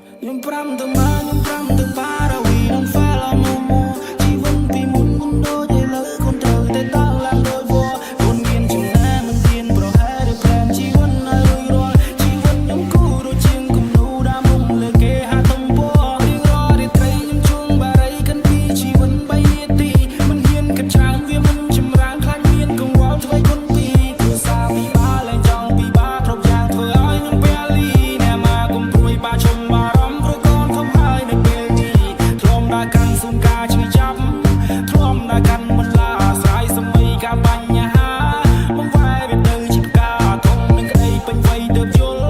ខ្ញុំប្រាំទៅមកខ្ញុំប្រាំទៅប៉ារ៉ាវីនឹងហ្វាឡូម៉ូជីវិតពីមុនមិនដូចឥឡូវខ្លួនត្រូវតែដល់ឡើងដោយវល់ខ្លួនមានចំណាមិនមានប្រហែលឬប្រែមជីវិតនៅរួចរាល់ជីវិតខ្ញុំគូដូចជាងគំនូដើមមុំលើគេហាទំព័ររៀងរាល់រាត្រីខ្ញុំជួងបារីកាន់ពីជីវិត3នាទីមិនហ៊ានកាត់ច្រើនវាមិនចម្រើនខ្លាចមានកង្វល់ធ្វើគុណពីគ្រួសារពីបាលែងចង់ពីបាគ្រប់យ៉ាងធ្វើឲ្យខ្ញុំពេលលីអ្នកមកគុំព្រួយបាឈុំបារម្ភព្រោះកូនធំហើយនៅពេលនេះធ្លំដល់កាន់ស៊ូនការជួយចាប់ធ្លំដល់កាន់មិនឡាស្រ័យសម័យការបញ្ហាមកវាយវាទៅជាការធំនឹងក្តីពេញវ័យទើបយល់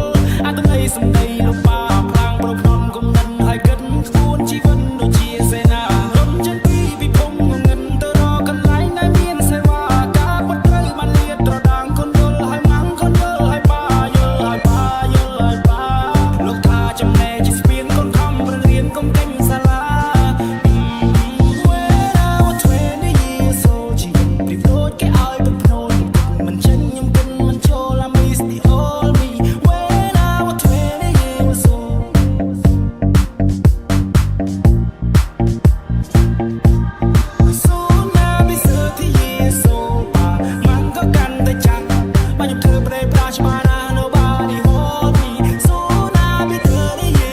អាទំនេរសំដីលោកបាផ្លាំងប្រភ្នំគុំនិនហើយគិតស្ទួនជីវិតដូចជាសេនារំចិត្តពីពិភពងងឹនទៅរកកន្លែងដែលមានសេវាការពុតត្រូវបានលាតត្រដាង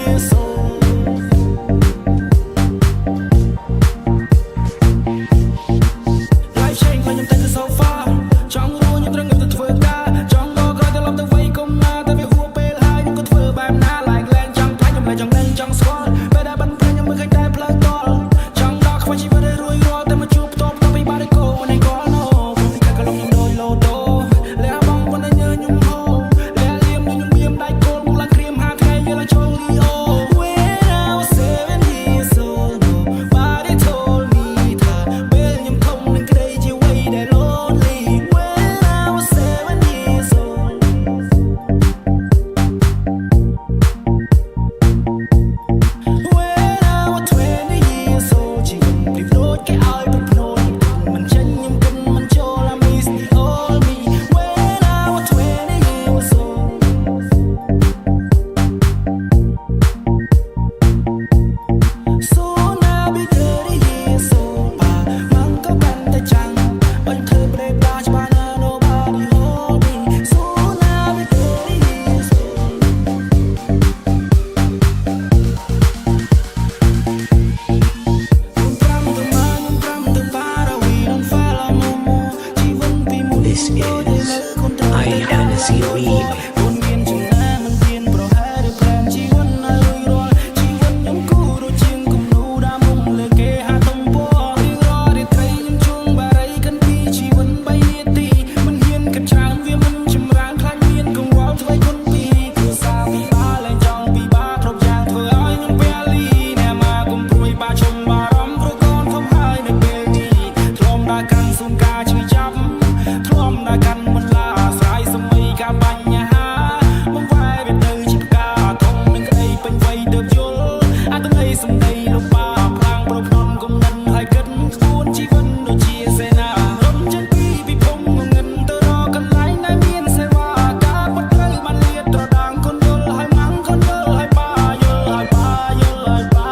កូនយល់ហើយម៉ាំងកូនយល់ហើយបាយល់ហើយបាយល់ហើយបា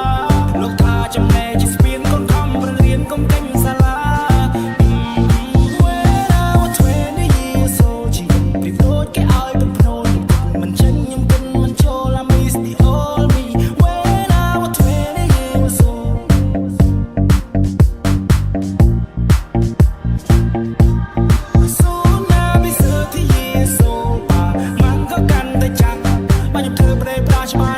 លោកថាចំណែកជាស្ពានកូនខំប្ររៀនកុំកិញសាលាWatch my